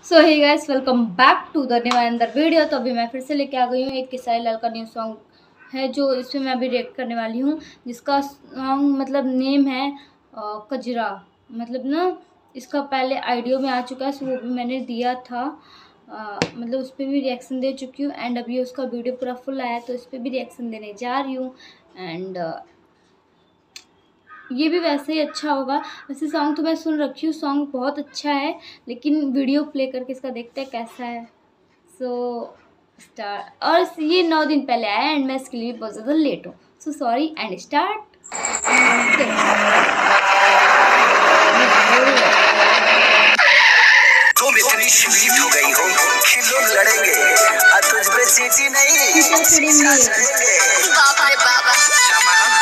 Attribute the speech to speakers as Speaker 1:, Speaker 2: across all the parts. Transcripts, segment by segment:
Speaker 1: So hey guys, welcome back to the new another video. तो अभी मैं फिर से लेके आ गई हूँ एक किसाई लाल का न्यू सॉन्ग है जो इसमें मैं अभी रिएक्ट करने वाली हूँ, जिसका सॉन्ग मतलब नेम है कजरा। मतलब ना इसका पहले आइडियो में आ चुका है, सो वो भी मैंने दिया था। मतलब उस पर भी रिएक्शन दे चुकी हूँ एंड अभी उसका वीडियो पूरा फुल आया तो इस पर भी रिएक्शन देने जा रही हूँ। एंड ये भी वैसे ही अच्छा होगा। वैसे सॉन्ग तो मैं सुन रखी हूँ, सॉन्ग बहुत अच्छा है, लेकिन वीडियो प्ले करके इसका देखते हैं कैसा है। So start. और ये 9 दिन पहले आया एंड मैं इसके लिए बहुत ज़्यादा लेट हूँ, सो सॉरी एंड स्टार्ट।
Speaker 2: तुम इतनी स्वीट हो गई हो कि लोग लड़ेंगे और तुझ पे चीटी नहीं शीशा चढ़ेंगे। बाप रे बाप बाप रे बाप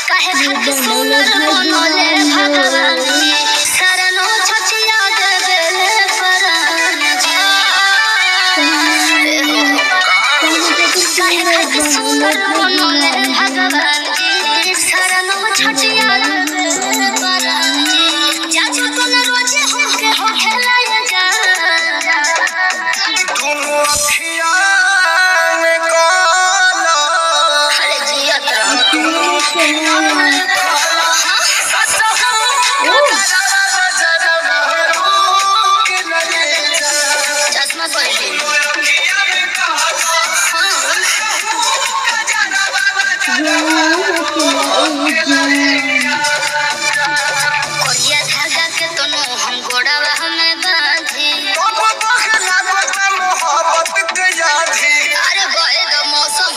Speaker 2: काहे खातिर सुंदर बनोले भगवान जी शरणो छछिया देले परान जी। काहे खातिर सुंदर बनोले भगवान जी शरणो छछिया देले परान जी। जाजू तन रोजे होके हो खेलाया जा तुम अखियां में काला अरे जिया चश्मा धागा के तो हम गोड़ावा हमें बांधी अरे गए तो मौसम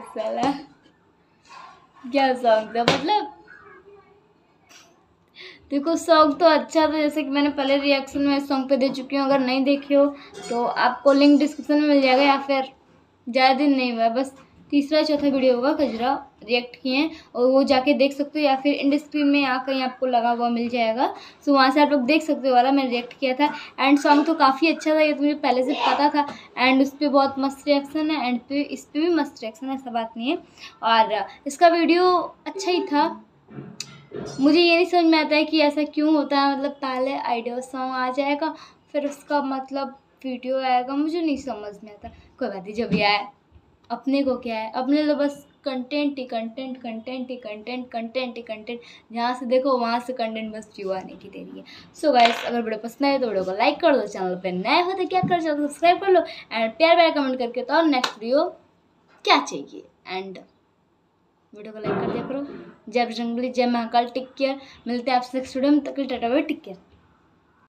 Speaker 1: साला क्या सॉन्ग था। मतलब देखो सॉन्ग तो अच्छा था, जैसे कि मैंने पहले रिएक्शन में इस सॉन्ग पे दे चुकी हूँ। अगर नहीं देखी हो तो आपको लिंक डिस्क्रिप्शन में मिल जाएगा, या फिर ज़्यादा दिन नहीं हुआ, बस तीसरा चौथा वीडियो होगा कजरा रिएक्ट किए हैं, और वो जाके देख सकते हो, या फिर इंड स्क्रीन में यहाँ कहीं आपको लगा हुआ मिल जाएगा, सो वहाँ से आप लोग देख सकते हो। वाला मैंने रिएक्ट किया था एंड सॉन्ग तो काफ़ी अच्छा था, ये तो मुझे पहले से पता था एंड उस पर बहुत मस्त रिएक्शन है एंड पे इस पर भी मस्त रिएक्शन है, ऐसा बात नहीं है। और इसका वीडियो अच्छा ही था। मुझे ये नहीं समझ में आता है कि ऐसा क्यों होता है, मतलब पहले आइडिया सॉन्ग आ जाएगा फिर उसका मतलब वीडियो आएगा, मुझे नहीं समझ में आता। कोई बात नहीं, जब भी आए अपने को क्या है, अपने तो बस कंटेंट ही कंटेंट, कंटेंट ही कंटेंट, कंटेंट ही कंटेंट, जहाँ से देखो वहाँ से कंटेंट बस व्यू आने की देरी है। सो गाइस, अगर वीडियो पसंद आए तो वीडियो को लाइक कर दो, चैनल पे नए हो तो क्या कर, चैनल सब्सक्राइब कर लो एंड प्यार प्यार कमेंट करके तो नेक्स्ट वीडियो क्या चाहिए, एंड वीडियो को लाइक कर दिया करो। जय बजरंगबली, जय महाकाल, टेक केयर। मिलते हैं आपसे नेक्स्ट वीडियो में, तक के लिए टाटा बाय, टेक केयर।